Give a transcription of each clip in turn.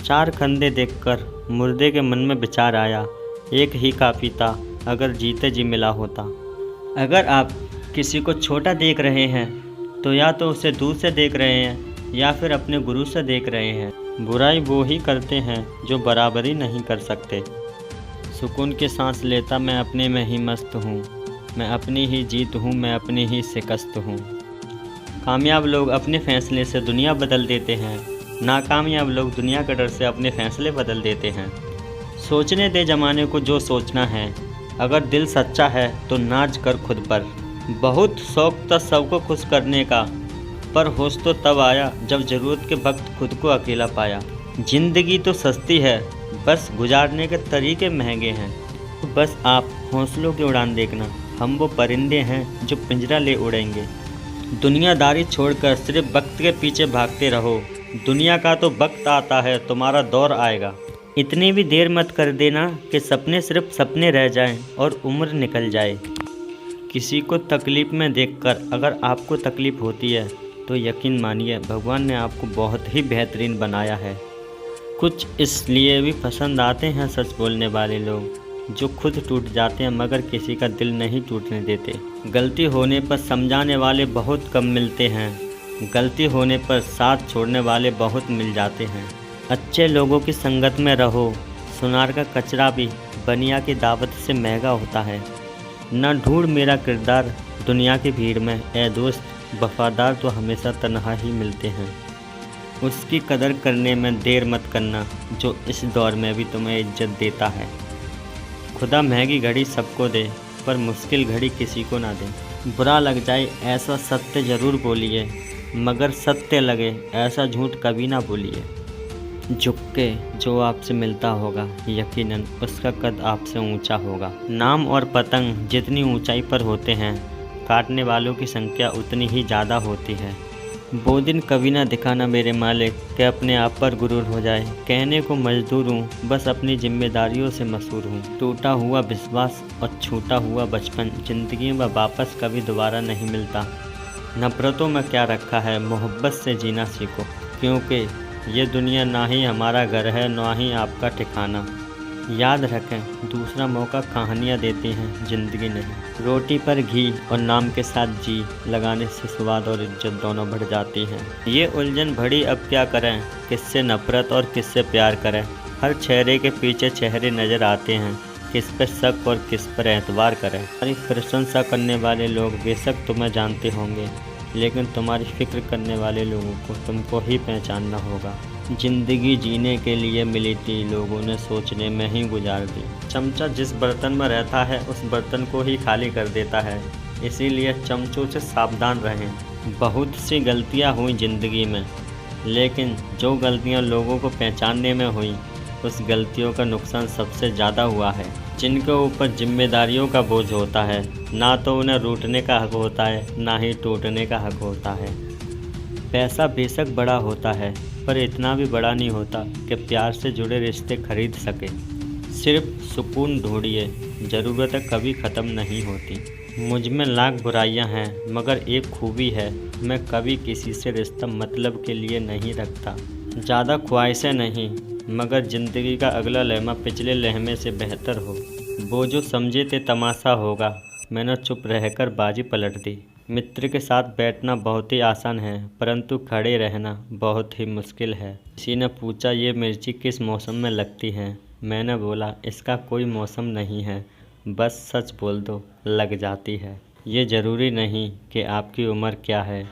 चार कंधे देखकर मुर्दे के मन में विचार आया, एक ही काफ़ी था अगर जीते जी मिला होता। अगर आप किसी को छोटा देख रहे हैं तो या तो उसे दूर से देख रहे हैं या फिर अपने गुरु से देख रहे हैं। बुराई वो ही करते हैं जो बराबरी नहीं कर सकते। सुकून की सांस लेता मैं अपने में ही मस्त हूँ, मैं अपनी ही जीत हूँ, मैं अपनी ही शिकस्त हूँ। कामयाब लोग अपने फैसले से दुनिया बदल देते हैं, नाकामयाब लोग दुनिया के डर से अपने फैसले बदल देते हैं। सोचने दे ज़माने को जो सोचना है, अगर दिल सच्चा है तो नाच कर खुद पर। बहुत शौक था सबको खुश करने का, पर होश तो तब आया जब ज़रूरत के वक्त खुद को अकेला पाया। ज़िंदगी तो सस्ती है, बस गुजारने के तरीके महंगे हैं। तो बस आप हौसलों की उड़ान देखना, हम वो परिंदे हैं जो पिंजरा ले उड़ेंगे। दुनियादारी छोड़कर सिर्फ वक्त के पीछे भागते रहो, दुनिया का तो वक्त आता है, तुम्हारा दौर आएगा। इतनी भी देर मत कर देना कि सपने सिर्फ सपने रह जाएं और उम्र निकल जाए। किसी को तकलीफ़ में देखकर अगर आपको तकलीफ़ होती है तो यकीन मानिए भगवान ने आपको बहुत ही बेहतरीन बनाया है। कुछ इसलिए भी पसंद आते हैं सच बोलने वाले लोग, जो खुद टूट जाते हैं मगर किसी का दिल नहीं टूटने देते। गलती होने पर समझाने वाले बहुत कम मिलते हैं, गलती होने पर साथ छोड़ने वाले बहुत मिल जाते हैं। अच्छे लोगों की संगत में रहो, सुनार का कचरा भी बनिया की दावत से महंगा होता है। ना ढूंढ मेरा किरदार दुनिया की भीड़ में, ए दोस्त वफादार तो हमेशा तन्हा ही मिलते हैं। उसकी कदर करने में देर मत करना जो इस दौर में भी तुम्हें इज्जत देता है। खुदा महंगी घड़ी सबको दे पर मुश्किल घड़ी किसी को ना दे। बुरा लग जाए ऐसा सत्य ज़रूर बोलिए, मगर सत्य लगे ऐसा झूठ कभी ना बोलिए। झुक के जो आपसे मिलता होगा यकीनन उसका कद आपसे ऊंचा होगा। नाम और पतंग जितनी ऊंचाई पर होते हैं, काटने वालों की संख्या उतनी ही ज़्यादा होती है। वो दिन कभी ना दिखाना मेरे मालिक कि अपने आप पर गुरूर हो जाए। कहने को मजदूर हूँ, बस अपनी जिम्मेदारियों से मशहूर हूँ। टूटा हुआ विश्वास और छूटा हुआ बचपन ज़िंदगी में वापस कभी दोबारा नहीं मिलता। नफ़रतों में क्या रखा है, मोहब्बत से जीना सीखो, क्योंकि ये दुनिया ना ही हमारा घर है ना ही आपका ठिकाना। याद रखें दूसरा मौका कहानियाँ देती हैं, ज़िंदगी नहीं। रोटी पर घी और नाम के साथ जी लगाने से स्वाद और इज्जत दोनों बढ़ जाती हैं। ये उलझन भरी अब क्या करें, किससे नफ़रत और किससे प्यार करें। हर चेहरे के पीछे चेहरे नज़र आते हैं, किस पर शक और किस पर एतबार करें। तुम्हारी प्रशंसा करने वाले लोग बेशक तुम्हें जानते होंगे, लेकिन तुम्हारी फ़िक्र करने वाले लोगों को तुमको ही पहचानना होगा। ज़िंदगी जीने के लिए मिली थी, लोगों ने सोचने में ही गुजार दी। चमचा जिस बर्तन में रहता है उस बर्तन को ही खाली कर देता है, इसीलिए चमचों से सावधान रहें। बहुत सी गलतियां हुई ज़िंदगी में, लेकिन जो गलतियां लोगों को पहचानने में हुई उस गलतियों का नुकसान सबसे ज़्यादा हुआ है। जिनके ऊपर जिम्मेदारियों का बोझ होता है, ना तो उन्हें रूठने का हक होता है ना ही टूटने का हक होता है। पैसा बेशक बड़ा होता है पर इतना भी बड़ा नहीं होता कि प्यार से जुड़े रिश्ते खरीद सके। सिर्फ सुकून ढूंढिए, ज़रूरतें कभी ख़त्म नहीं होती। मुझ में लाख बुराइयां हैं मगर एक खूबी है, मैं कभी किसी से रिश्ता मतलब के लिए नहीं रखता। ज़्यादा ख्वाहिशें नहीं, मगर ज़िंदगी का अगला लम्हा पिछले लम्हे से बेहतर हो। वो जो समझे थे तमाशा होगा, मैंने चुप रहकर बाजी पलट दी। मित्र के साथ बैठना बहुत ही आसान है, परंतु खड़े रहना बहुत ही मुश्किल है। किसी ने पूछा ये मिर्ची किस मौसम में लगती है, मैंने बोला इसका कोई मौसम नहीं है, बस सच बोल दो लग जाती है। ये ज़रूरी नहीं कि आपकी उम्र क्या है,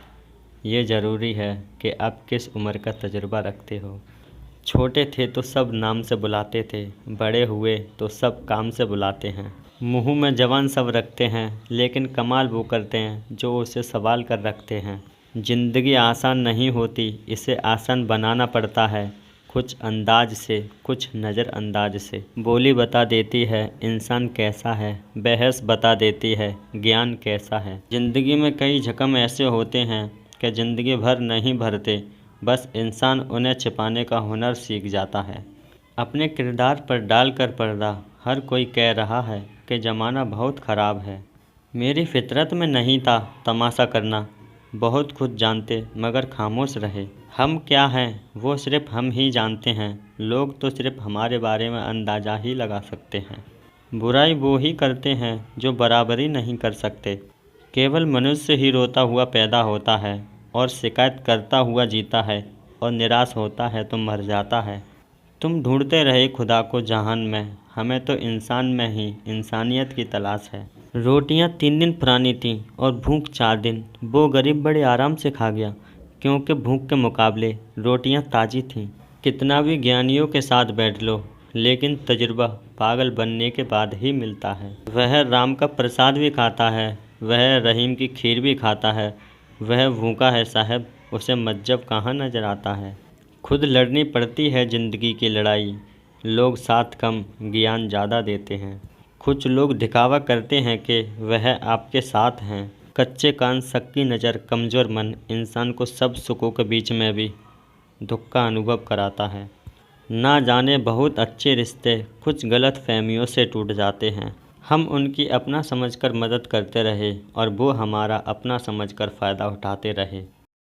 ये ज़रूरी है कि आप किस उम्र का तजुर्बा रखते हो। छोटे थे तो सब नाम से बुलाते थे, बड़े हुए तो सब काम से बुलाते हैं। मुँह में जवान सब रखते हैं, लेकिन कमाल वो करते हैं जो उसे सवाल कर रखते हैं। ज़िंदगी आसान नहीं होती, इसे आसान बनाना पड़ता है, कुछ अंदाज से, कुछ नज़रअंदाज से। बोली बता देती है इंसान कैसा है, बहस बता देती है ज्ञान कैसा है। ज़िंदगी में कई जख्म ऐसे होते हैं कि ज़िंदगी भर नहीं भरते, बस इंसान उन्हें छिपाने का हुनर सीख जाता है। अपने किरदार पर डालकर पर्दा, हर कोई कह रहा है कि ज़माना बहुत ख़राब है। मेरी फितरत में नहीं था तमाशा करना, बहुत खुद जानते मगर खामोश रहे। हम क्या हैं वो सिर्फ हम ही जानते हैं, लोग तो सिर्फ हमारे बारे में अंदाज़ा ही लगा सकते हैं। बुराई वो ही करते हैं जो बराबरी नहीं कर सकते। केवल मनुष्य ही रोता हुआ पैदा होता है और शिकायत करता हुआ जीता है और निराश होता है तो मर जाता है। तुम ढूंढते रहे खुदा को जहान में, हमें तो इंसान में ही इंसानियत की तलाश है। रोटियां 3 दिन पुरानी थीं और भूख 4 दिन। वो गरीब बड़े आराम से खा गया क्योंकि भूख के मुकाबले रोटियां ताज़ी थीं। कितना भी ज्ञानियों के साथ बैठ लो, लेकिन तजुर्बा पागल बनने के बाद ही मिलता है। वह राम का प्रसाद भी खाता है, वह रहीम की खीर भी खाता है। वह भूखा है साहब, उसे मज्जब कहाँ नज़र आता है। खुद लड़नी पड़ती है ज़िंदगी की लड़ाई, लोग साथ कम ज्ञान ज़्यादा देते हैं। कुछ लोग दिखावा करते हैं कि वह आपके साथ हैं। कच्चे कान, सक्की नज़र, कमज़ोर मन इंसान को सब सुखों के बीच में भी दुख का अनुभव कराता है। ना जाने बहुत अच्छे रिश्ते कुछ गलत फहमियों से टूट जाते हैं। हम उनकी अपना समझकर मदद करते रहे और वो हमारा अपना समझकर फ़ायदा उठाते रहे।